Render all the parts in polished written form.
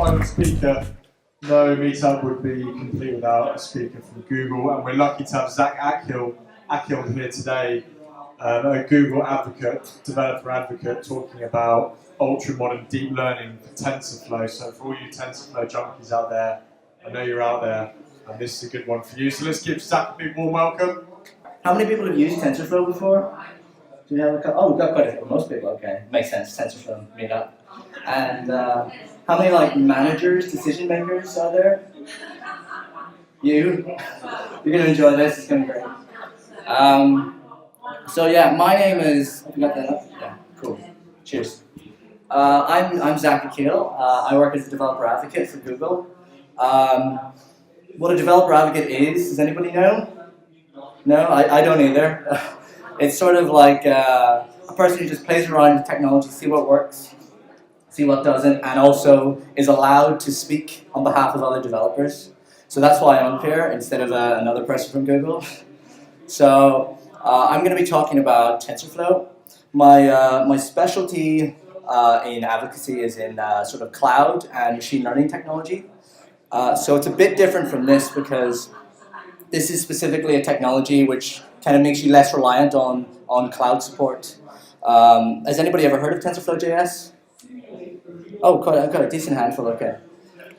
final speaker. No Meetup would be complete without a speaker from Google, and we're lucky to have Zack Akil here today, a Google advocate, developer advocate, talking about ultra-modern deep learning for TensorFlow. So for all you TensorFlow junkies out there, I know you're out there, and this is a good one for you. So let's give Zack a big warm welcome. How many people have used TensorFlow before? Do we have a couple? Oh, we've got quite a few. Most people, okay. Makes sense, TensorFlow, Meetup. And how many managers, decision makers are there? You? You're going to enjoy this, it's going to be great. So yeah, my name is, have you got that up? Yeah, cool. Cheers. I'm Zack Akil. I work as a developer advocate for Google. What a developer advocate is, does anybody know? No, I don't either. It's sort of like a person who just plays around with technology, see what works, see what doesn't, and also is allowed to speak on behalf of other developers. So that's why I'm up here instead of another person from Google. So I'm going to be talking about TensorFlow. My specialty in advocacy is in sort of cloud and machine learning technology. So it's a bit different from this because this is specifically a technology which kind of makes you less reliant on cloud support. Has anybody ever heard of TensorFlow.js? Oh, I've got a decent handful, okay.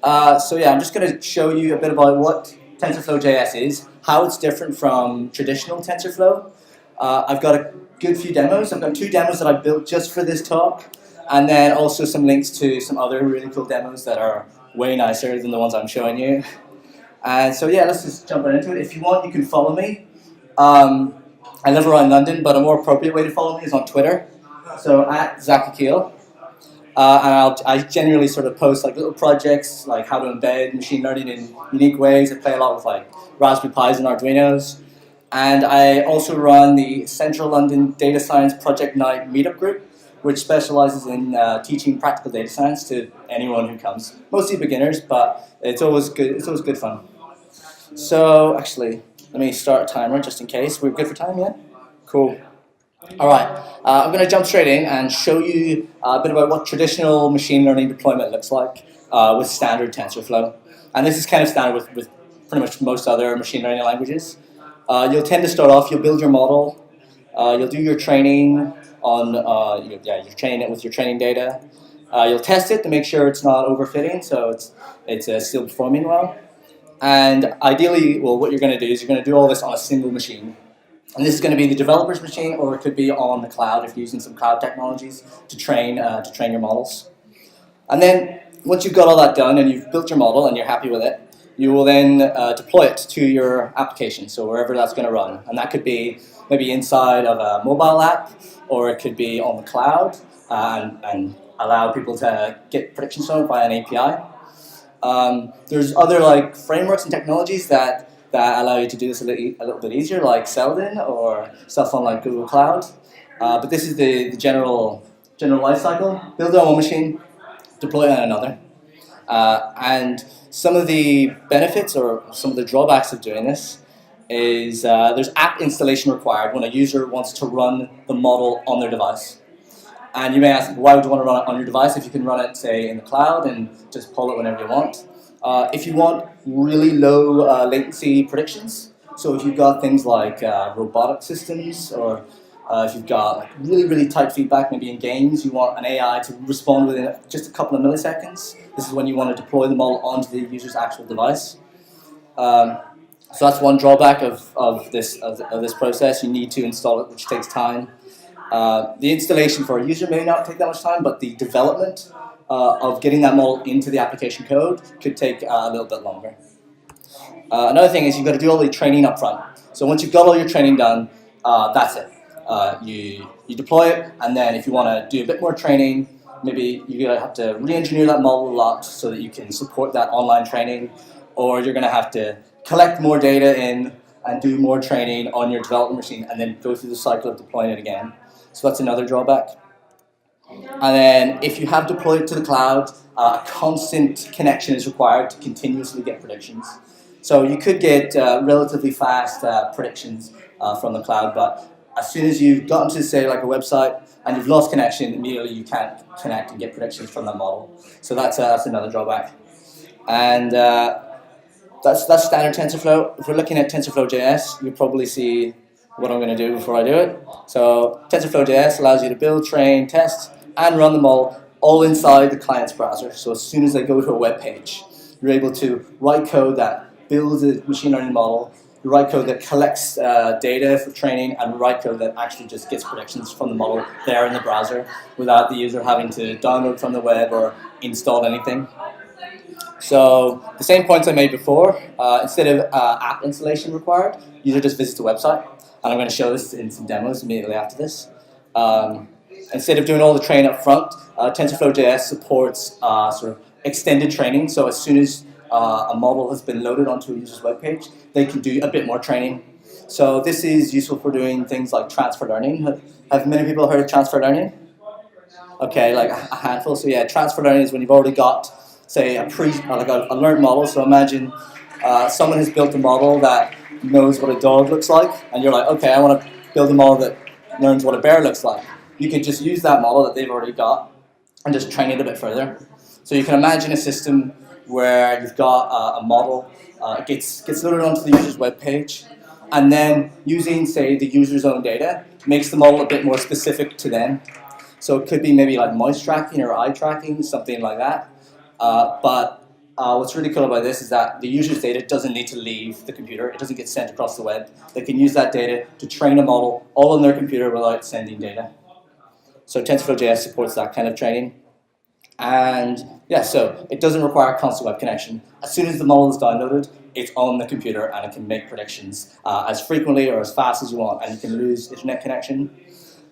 So yeah, I'm just going to show you a bit about what TensorFlow.js is, how it's different from traditional TensorFlow. I've got a good few demos. I've got 2 demos that I built just for this talk, and then also some links to some other really cool demos that are way nicer than the ones I'm showing you. And so yeah, let's just jump right into it. If you want, you can follow me. I live around London, but a more appropriate way to follow me is on Twitter. So at Zack Akil. And I generally sort of post like little projects, like how to embed machine learning in unique ways. I play a lot with like Raspberry Pis and Arduinos. And I also run the Central London Data Science Project Night Meetup group, which specializes in teaching practical data science to anyone who comes. Mostly beginners, but it's always good. It's always good fun. So actually, let me start a timer just in case. We're good for time, yeah? Cool. All right, I'm going to jump straight in and show you a bit about what traditional machine learning deployment looks like with standard TensorFlow. And this is kind of standard with pretty much most other machine learning languages. You'll tend to start off, you'll build your model, you'll do your training on, you're training it with your training data. You'll test it to make sure it's not overfitting, so it's still performing well. And ideally, well, what you're going to do is you're going to do all this on a single machine. And this is going to be the developer's machine, or it could be on the cloud if you're using some cloud technologies to train your models. And then once you've got all that done and you've built your model and you're happy with it, you will then deploy it to your application, so wherever that's going to run. And that could be maybe inside of a mobile app, or it could be on the cloud and allow people to get predictions from it via an API. There's other frameworks and technologies that allow you to do this a little bit easier, like Seldon or stuff on like Google Cloud. But this is the general life cycle. Build it on one machine, deploy it on another. And some of the benefits or some of the drawbacks of doing this is there's app installation required when a user wants to run the model on their device. And you may ask, why would you want to run it on your device if you can run it, say, in the cloud and just pull it whenever you want? If you want really low latency predictions, so if you've got things like robotic systems, or if you've got really, really tight feedback, maybe in games, you want an AI to respond within just a couple of milliseconds. This is when you want to deploy the model onto the user's actual device. So that's one drawback of this process. You need to install it, which takes time. The installation for a user may not take that much time, but the development of getting that model into the application code could take a little bit longer. Another thing is you've got to do all the training up front. So once you've got all your training done, that's it. You deploy it, and then if you want to do a bit more training, maybe you're going to have to re-engineer that model a lot so that you can support that online training, or you're going to have to collect more data in and do more training on your development machine, and then go through the cycle of deploying it again. So that's another drawback. And then if you have deployed it to the cloud, a constant connection is required to continuously get predictions. So you could get relatively fast predictions from the cloud, but as soon as you've gotten to, say, like a website, and you've lost connection, immediately you can't connect and get predictions from that model. So that's another drawback. And that's standard TensorFlow. If we're looking at TensorFlow.js, you'll probably see what I'm going to do before I do it. So TensorFlow.js allows you to build, train, test, and run them all inside the client's browser. So as soon as they go to a web page, you're able to write code that builds a machine learning model, you write code that collects data for training, and write code that actually just gets predictions from the model there in the browser without the user having to download from the web or install anything. So the same points I made before, instead of app installation required, user just visits the website. And I'm going to show this in some demos immediately after this. Instead of doing all the training up front, TensorFlow.js supports sort of extended training. So as soon as a model has been loaded onto a user's web page, they can do a bit more training. So this is useful for doing things like transfer learning. Have many people heard of transfer learning? Okay, like a handful. So yeah, transfer learning is when you've already got, say, a learned model. So imagine someone has built a model that knows what a dog looks like, and you're like, okay, I want to build a model that learns what a bear looks like. You could just use that model that they've already got and just train it a bit further. So you can imagine a system where you've got a model, it gets loaded onto the user's web page, and then using, say, the user's own data, makes the model a bit more specific to them. So it could be maybe like mouse tracking or eye tracking, something like that. But what's really cool about this is that the user's data doesn't need to leave the computer. It doesn't get sent across the web. They can use that data to train a model all on their computer without sending data. So TensorFlow.js supports that kind of training. And yeah, so it doesn't require a constant web connection. As soon as the model is downloaded, it's on the computer and it can make predictions as frequently or as fast as you want, and you can lose internet connection.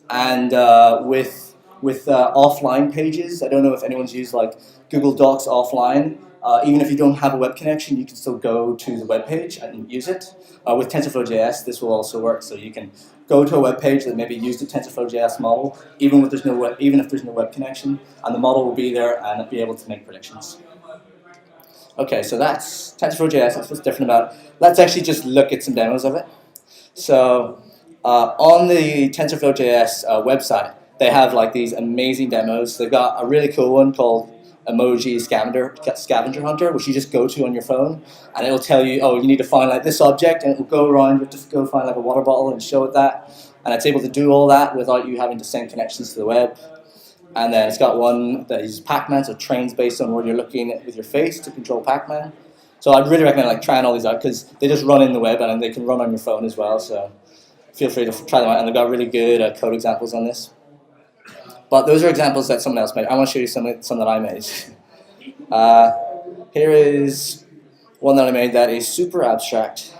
And with offline pages, I don't know if anyone's used like Google Docs offline. Even if you don't have a web connection, you can still go to the web page and use it. With TensorFlow.js, this will also work. So you can go to a web page that maybe used a TensorFlow.js model, even if there's no web connection, and the model will be there and it'll be able to make predictions. Okay, so that's TensorFlow.js. That's what's different about it. Let's actually just look at some demos of it. So on the TensorFlow.js website, they have like these amazing demos. They've got a really cool one called Emoji Scavenger Hunter, which you just go to on your phone, and it'll tell you, oh, you need to find like this object, and it will go around. You have to go find like a water bottle and show it that, and it's able to do all that without you having to send connections to the web. And then it's got one that uses Pac-Man, so trains based on where you're looking with your face to control Pac-Man. So I'd really recommend like trying all these out because they just run in the web and they can run on your phone as well. So feel free to try them out, and they've got really good code examples on this. But those are examples that someone else made. I want to show you some that I made. Here is one that I made that is super abstract.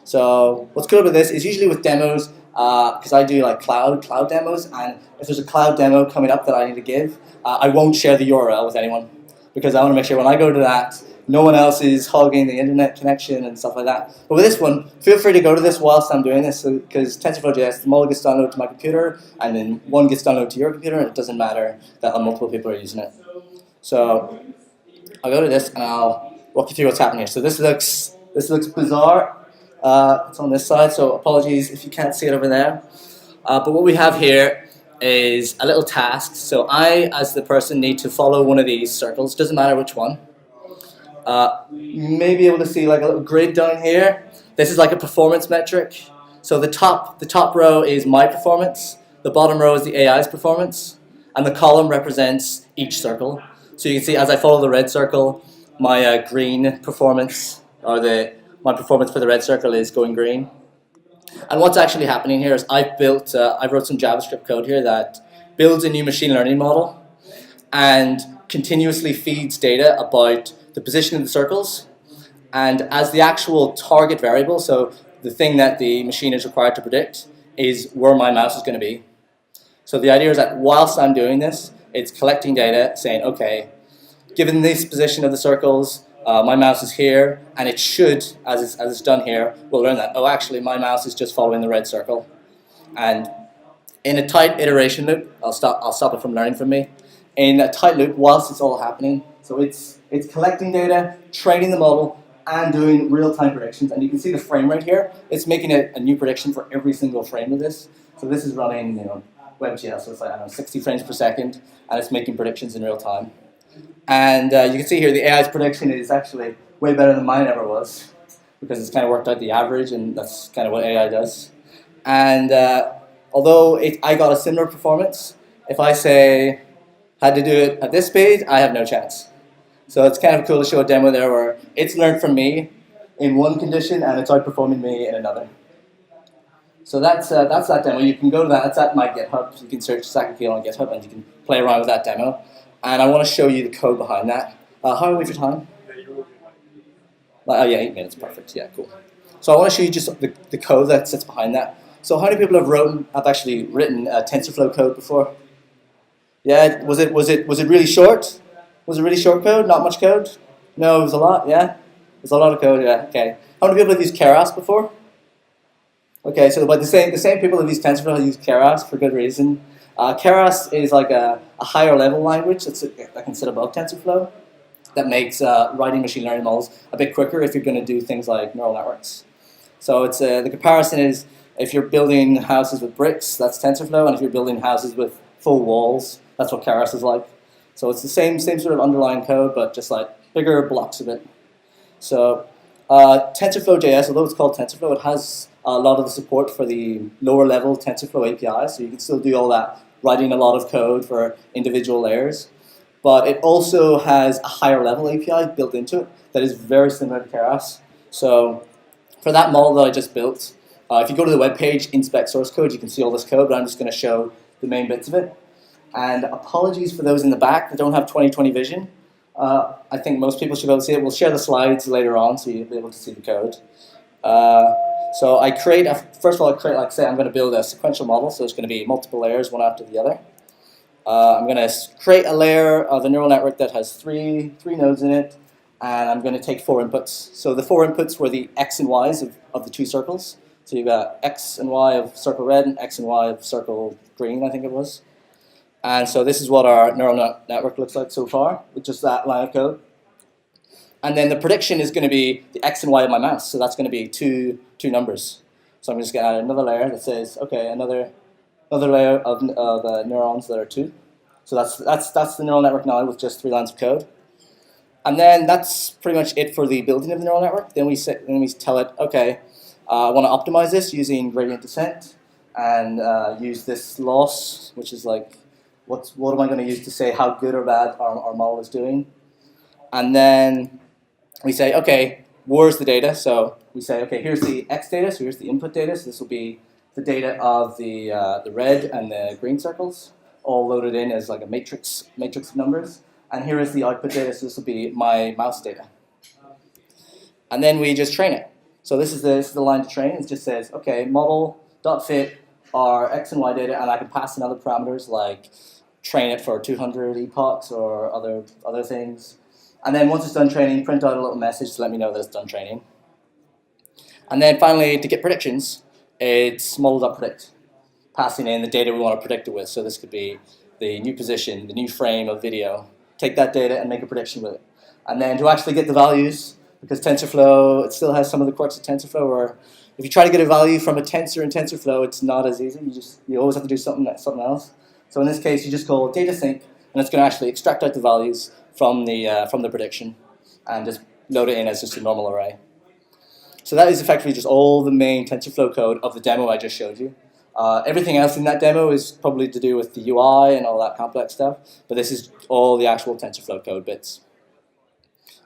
So what's cool about this is usually with demos, because I do like cloud demos, and if there's a cloud demo coming up that I need to give, I won't share the URL with anyone because I want to make sure when I go to that, no one else is hogging the internet connection and stuff like that. But with this one, feel free to go to this whilst I'm doing this, because TensorFlow.js, the model gets downloaded to my computer, and then one gets downloaded to your computer, and it doesn't matter that multiple people are using it. So I'll go to this, and I'll walk you through what's happening here. So this looks bizarre. It's on this side, so apologies if you can't see it over there. But what we have here is a little task. So I, as the person, need to follow one of these circles. Doesn't matter which one. You may be able to see like a little grid down here. This is like a performance metric. So the top row is my performance, the bottom row is the AI's performance, and the column represents each circle. So you can see as I follow the red circle, my green performance, or my performance for the red circle is going green. And what's actually happening here is I wrote some JavaScript code here that builds a new machine learning model and continuously feeds data about the position of the circles, and as the actual target variable, so the thing that the machine is required to predict, is where my mouse is going to be. So the idea is that whilst I'm doing this, it's collecting data saying, okay, given this position of the circles, my mouse is here, and it should, as it's done here, we'll learn that, oh, actually my mouse is just following the red circle. And in a tight iteration loop, I'll stop it from learning from me. In a tight loop, whilst it's all happening, so it's collecting data, training the model, and doing real-time predictions. And you can see the frame rate here. It's making a new prediction for every single frame of this. So this is running, WebGL, so it's like, I don't know, 60 frames per second, and it's making predictions in real time. And you can see here the AI's prediction is actually way better than mine ever was, because it's kind of worked out the average, and that's kind of what AI does. And although I got a similar performance, if I say had to do it at this speed, I have no chance. So it's kind of cool to show a demo there where it's learned from me in one condition and it's outperforming me in another. So that's that demo. You can go to that. That's at my GitHub. You can search Zack Akil on GitHub and you can play around with that demo. And I want to show you the code behind that. How are we for time? Oh yeah, 8 minutes, perfect. Yeah, cool. So I want to show you just the code that sits behind that. So how many people have actually written TensorFlow code before? Yeah, was it really short? Was it really short code? Not much code? No, it was a lot. Yeah, there's a lot of code. Yeah. Okay. How many people have used Keras before? Okay, so but the same people have used TensorFlow have used Keras for good reason. Keras is like a higher level language that can sit above TensorFlow that makes writing machine learning models a bit quicker if you're going to do things like neural networks. So it's the comparison is if you're building houses with bricks, that's TensorFlow, and if you're building houses with full walls, that's what Keras is like. So it's the same sort of underlying code, but just like bigger blocks of it. So TensorFlow.js, although it's called TensorFlow, it has a lot of the support for the lower level TensorFlow API, so you can still do all that, writing a lot of code for individual layers. But it also has a higher level API built into it that is very similar to Keras. So for that model that I just built, if you go to the webpage, inspect source code, you can see all this code, but I'm just going to show the main bits of it. And apologies for those in the back that don't have 20/20 vision. I think most people should be able to see it. We'll share the slides later on so you'll be able to see the code. So I create, first of all, like say I'm going to build a sequential model, so it's going to be multiple layers, one after the other. I'm going to create a layer of a neural network that has three nodes in it, and I'm going to take 4 inputs. So the 4 inputs were the x and y's of the 2 circles. So you've got x and y of circle red and x and y of circle green, I think it was. And so this is what our neural network looks like so far, with just that line of code. And then the prediction is going to be the x and y of my mouse, so that's going to be two numbers. So I'm just going to add another layer that says, okay, another layer of neurons that are 2. So that's the neural network now with just 3 lines of code. And then that's pretty much it for the building of the neural network. Then we tell it, okay, I want to optimize this using gradient descent and use this loss, which is like, what am I going to use to say how good or bad our model is doing? And then we say, okay, where's the data? So we say, okay, here's the x data, so here's the input data. So this will be the data of the red and the green circles, all loaded in as like a matrix of numbers. And here is the output data, so this will be my mouse data. And then we just train it. So this is the line to train. It just says, okay, model.fit our x and y data, and I can pass in other parameters like train it for 200 epochs or other things. And then once it's done training, print out a little message to let me know that it's done training. And then finally, to get predictions, it's model.predict, passing in the data we want to predict it with. So this could be the new position, the new frame of video. Take that data and make a prediction with it. And then to actually get the values, because TensorFlow, it still has some of the quirks of TensorFlow, where if you try to get a value from a tensor in TensorFlow, it's not as easy. You always have to do something else. So in this case, you just call data sync, and it's going to actually extract out the values from the prediction and just load it in as just a normal array. So that is effectively just all the main TensorFlow code of the demo I just showed you. Everything else in that demo is probably to do with the UI and all that complex stuff, but this is all the actual TensorFlow code bits.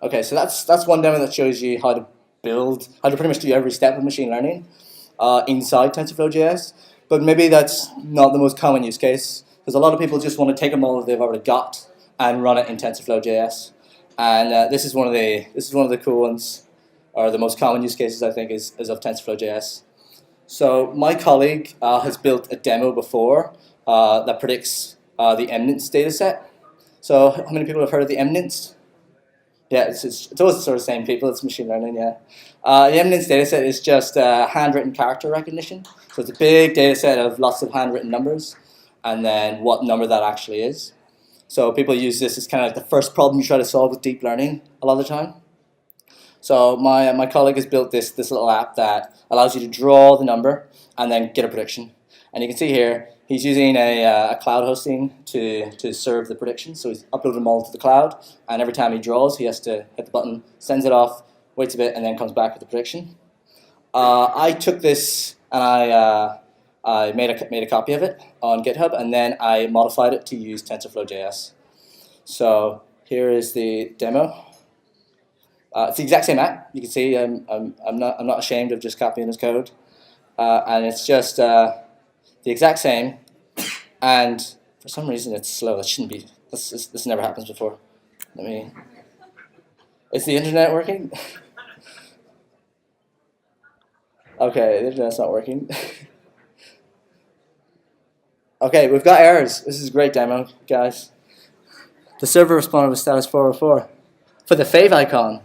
Okay, so that's one demo that shows you how to pretty much do every step of machine learning inside TensorFlow.js, but maybe that's not the most common use case, because a lot of people just want to take a model that they've already got and run it in TensorFlow.js. And this is one of the cool ones, or the most common use cases I think is of TensorFlow.js. So my colleague has built a demo before that predicts the eminence data set. So how many people have heard of the eminence? Yeah, it's always the sort of same people. It's machine learning, yeah. The eminence data set is just handwritten character recognition. So it's a big data set of lots of handwritten numbers, and then what number that actually is. So people use this as kind of like the first problem you try to solve with deep learning a lot of the time. So my colleague has built this little app that allows you to draw the number and then get a prediction. And you can see here, he's using a cloud hosting to serve the prediction. So he's uploading them all to the cloud, and every time he draws, he has to hit the button, sends it off, waits a bit, and then comes back with the prediction. I took this and I made a copy of it on GitHub, and then I modified it to use TensorFlow.js. So here is the demo. It's the exact same app. You can see I'm not ashamed of just copying his code, and it's just the exact same. And for some reason it's slow. That shouldn't be. This never happens before. Let me. Is the internet working? Okay, the internet's not working. Okay, we've got errors. This is a great demo, guys. The server responded with status 404 for the fave icon.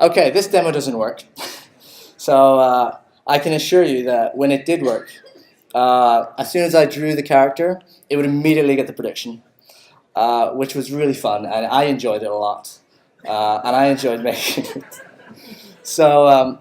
Okay, this demo doesn't work. So I can assure you that when it did work, as soon as I drew the character, it would immediately get the prediction, which was really fun, and I enjoyed it a lot. And I enjoyed making it. So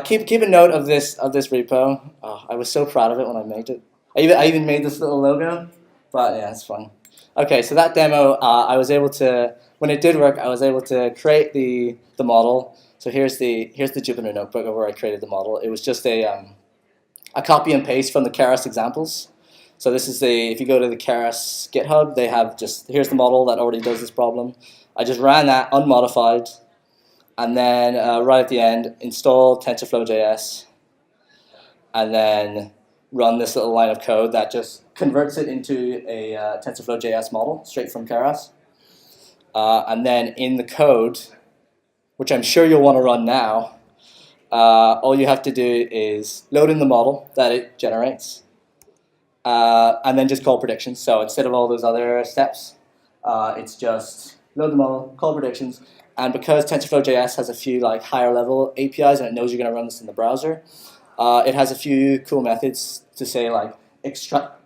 keep a note of this repo. Oh, I was so proud of it when I made it. I even made this little logo, but yeah, it's fun. Okay, so that demo, I was able to, when it did work, I was able to create the model. So here's the Jupyter notebook of where I created the model. It was just a copy and paste from the Keras examples. So this is if you go to the Keras GitHub, they have here's the model that already does this problem. I just ran that unmodified, and then right at the end, install TensorFlow.js, and then run this little line of code that just converts it into a TensorFlow.js model straight from Keras. And then in the code, which I'm sure you'll want to run now, all you have to do is load in the model that it generates, and then just call predictions. So instead of all those other steps, it's just load the model, call predictions, and because TensorFlow.js has a few higher level APIs and it knows you're going to run this in the browser, it has a few cool methods to say extract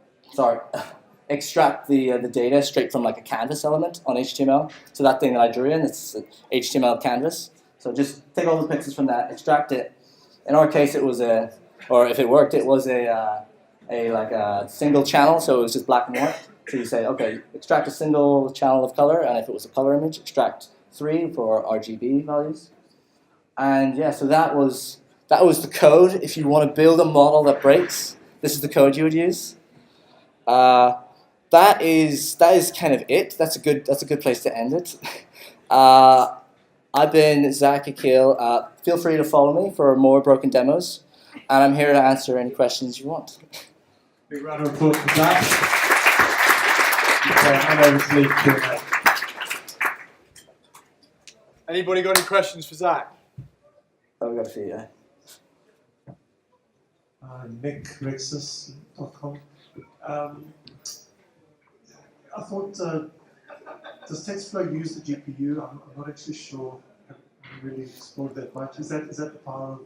the data straight from a canvas element on HTML. So that thing that I drew in, it's HTML canvas. So just take all the pixels from that, extract it. In our case, it was or if it worked, it was a single channel, so it was just black and white. So you say, okay, extract a single channel of color, and if it was a color image, extract 3 for RGB values. And yeah, so that was the code. If you want to build a model that breaks, this is the code you would use. That is kind of it. That's a good place to end it. I've been Zack, Akil. Feel free to follow me for more broken demos, and I'm here to answer any questions you want. Big round of applause for Zack. Hand over to Lee. Anybody got any questions for Zack? Oh, we got a few, yeah. NickRexus.com. I thought, does TensorFlow use the GPU? I'm not actually sure. I haven't really explored that much. Is that the power of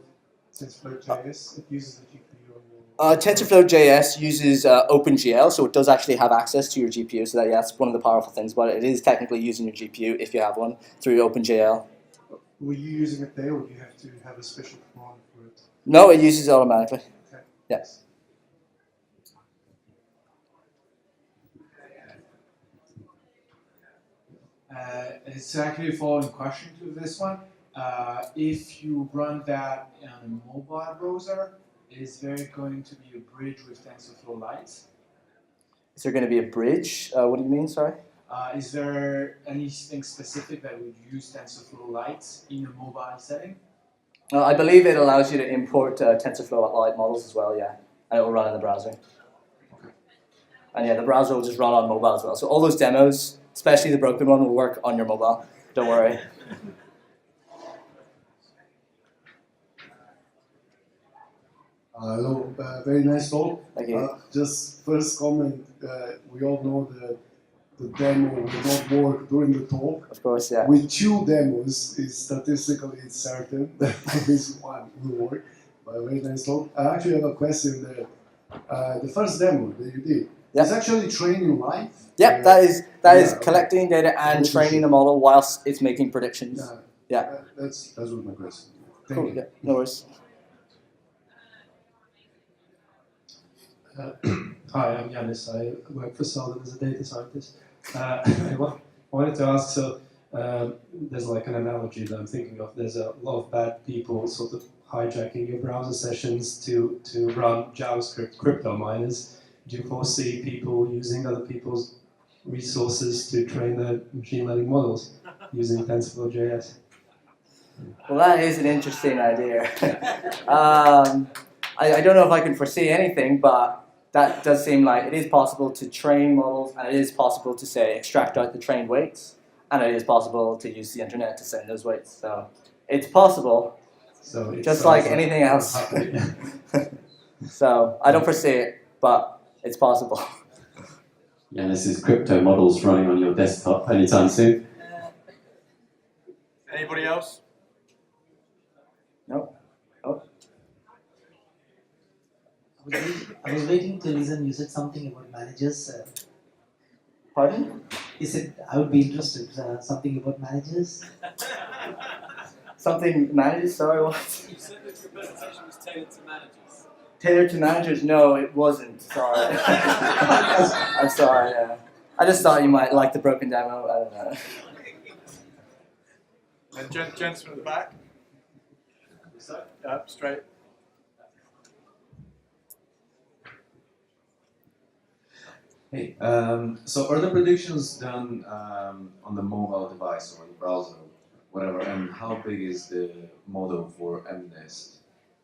TensorFlow.js? It uses the GPU on your... TensorFlow.js uses OpenGL, so it does actually have access to your GPU. So that's one of the powerful things about it. It is technically using your GPU, if you have one, through OpenGL. Were you using it there, or do you have to have a special command for it? No, it uses it automatically. Okay. Yes. It's actually a following question to this one. If you run that on a mobile browser, is there going to be a bridge with TensorFlow Lite? Is there going to be a bridge? What do you mean, sorry? Is there anything specific that would use TensorFlow Lite in a mobile setting? I believe it allows you to import TensorFlow Lite models as well, yeah. And it will run in the browser. Okay. And yeah, the browser will just run on mobile as well. So all those demos, especially the broken one, will work on your mobile. Don't worry. Hello, very nice talk. Thank you. Just first comment, we all know that the demo will not work during the talk. Of course, yeah. With 2 demos, it's statistically certain that this one will work. But very nice talk. I actually have a question there. The first demo that you did, Yep. it's actually training live? Yep, that is collecting data and training the model whilst it's making predictions. Yeah. That's what my question. Thank Cool, you. yeah, no worries. Hi, I'm Yanis. I work for Seldon as a data scientist. I wanted to ask, so there's like an analogy that I'm thinking of. There's a lot of bad people sort of hijacking your browser sessions to run JavaScript crypto miners. Do you foresee people using other people's resources to train their machine learning models using TensorFlow.js? Well, that is an interesting idea. I don't know if I can foresee anything, but that does seem like it is possible to train models, and it is possible to, say, extract out the trained weights, and it is possible to use the internet to send those weights. So it's possible, So it just sounds like anything else. happening. So I don't foresee it, but it's possible. Yeah, this is crypto models running on your desktop anytime soon. Anybody else? No? Oh. I was waiting to listen. You said something about managers. Pardon? You said I would be interested. Something about managers. Something managers? Sorry, what? You said that your presentation was tailored to managers. Tailored to managers? No, it wasn't. Sorry. I'm sorry. I just thought you might like the broken demo. I don't know. And gents from the back. Up straight. Hey, so are the predictions done on the mobile device or the browser, whatever, and how big is the model for MNIST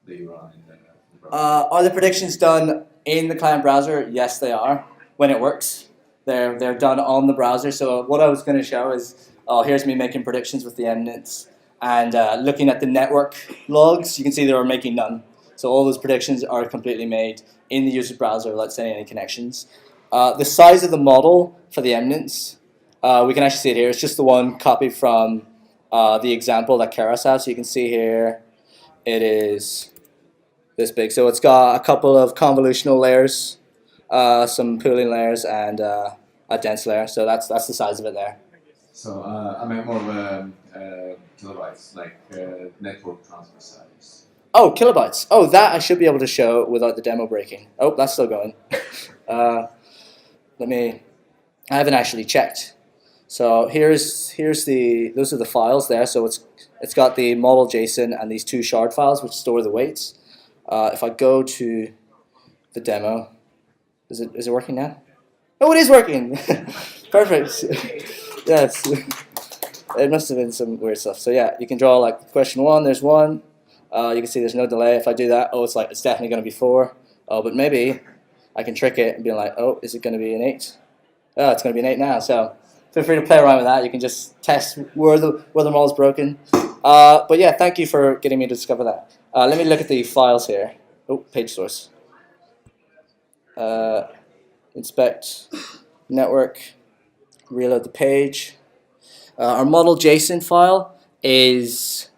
that you run in the browser? Are the predictions done in the client browser? Yes, they are. When it works, they're done on the browser. So what I was going to show is, here's me making predictions with the eminence, and looking at the network logs, you can see they were making none. So all those predictions are completely made in the user's browser without sending any connections. The size of the model for the eminence, we can actually see it here. It's just the one copy from the example that Keras has. So you can see here, it is this big. So it's got a couple of convolutional layers, some pooling layers, and a dense layer. So that's the size of it there. So I meant more of kilobytes, like network transfer size. Oh, kilobytes. Oh, that I should be able to show without the demo breaking. Oh, that's still going. I haven't actually checked. So those are the files there. So it's got the model JSON and these two shard files which store the weights. If I go to the demo, is it working now? Oh, it is working. Perfect. Yes. It must have been some weird stuff. So yeah, you can draw like question 1. There's 1. You can see there's no delay. If I do that, it's definitely going to be 4. Oh, but maybe I can trick it and be like, oh, is it going to be an 8? Oh, it's going to be an 8 now. So feel free to play around with that. You can just test where the model's broken. But yeah, thank you for getting me to discover that. Let me look at the files here. Oh, page source. Inspect network. Reload the page. Our model JSON file is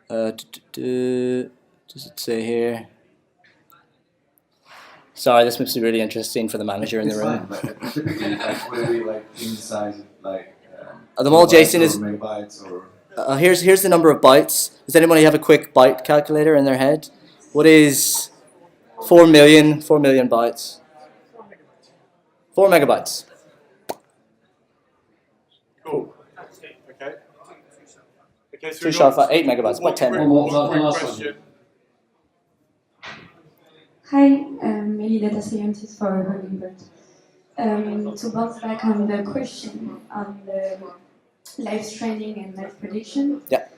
does it say here? Sorry, this must be really interesting for the manager in the room. It's fine, but typically, like, would it be like in the size of like The model JSON or is megabytes or? here's the number of bytes. Does anybody have a quick byte calculator in their head? What is 4 million bytes? 4 megabytes. Cool. Okay. Okay, so 2 we've sharp got 8 megabytes, about 10. One last one. question. Hi, Meli, data scientist for Hummingbird. To bounce back on the question on the live streaming and live prediction. Yeah.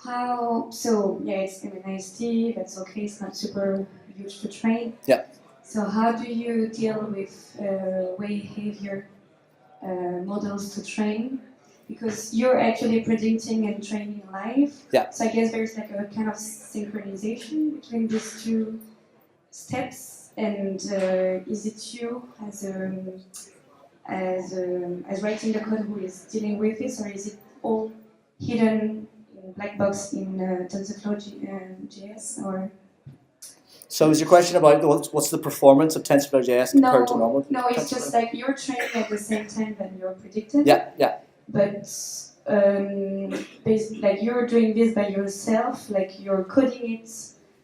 It's MNIST, that's okay, it's not super huge to train. Yeah. So how do you deal with way heavier models to train? Because you're actually predicting and training live. Yeah. So I guess there's like a kind of synchronization between these two steps, and is it you as writing the code who is dealing with this, or is it all hidden in black box in TensorFlow.js or? So is your question about what's the performance of TensorFlow.js compared to normal? No, it's just like you're training at the same time that you're predicted. Yeah. But like you're doing this by yourself, like you're coding it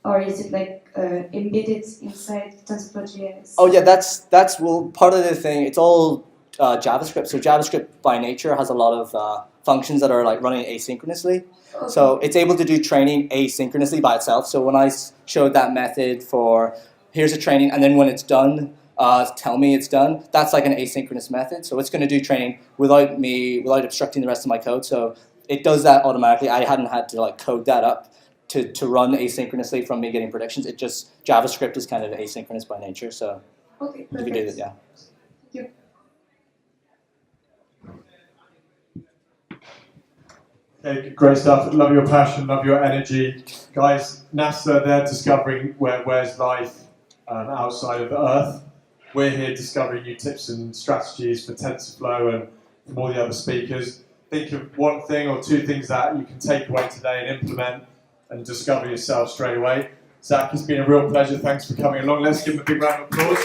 or is it like embedded inside TensorFlow.js? Oh yeah, that's well part of the thing. It's all JavaScript. So JavaScript by nature has a lot of functions that are like running asynchronously. Okay. So it's able to do training asynchronously by itself. So when I showed that method for here's a training, and then when it's done, tell me it's done. That's like an asynchronous method. So it's going to do training without obstructing the rest of my code. So it does that automatically. I hadn't had to like code that up to run asynchronously from me getting predictions. It just JavaScript is kind of asynchronous by nature. So Okay, you perfect. can do that, yeah. Thank you. Okay, great stuff. Love your passion, love your energy. Guys, NASA, they're discovering where's life outside of the Earth. We're here discovering new tips and strategies for TensorFlow and from all the other speakers. Think of one thing or two things that you can take away today and implement and discover yourself straight away. Zack, it's been a real pleasure. Thanks for coming along. Let's give him a big round of applause.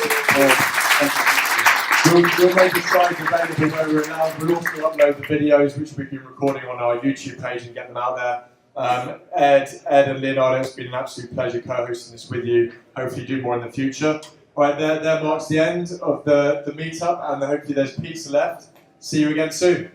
We'll make the slides available where we're allowed. We'll also upload the videos, which we've been recording on our YouTube page, and get them out there. Ed and Leonardo, it's been an absolute pleasure co-hosting this with you. Hopefully do more in the future. All right, there marks the end of the meetup, and hopefully there's pizza left. See you again soon.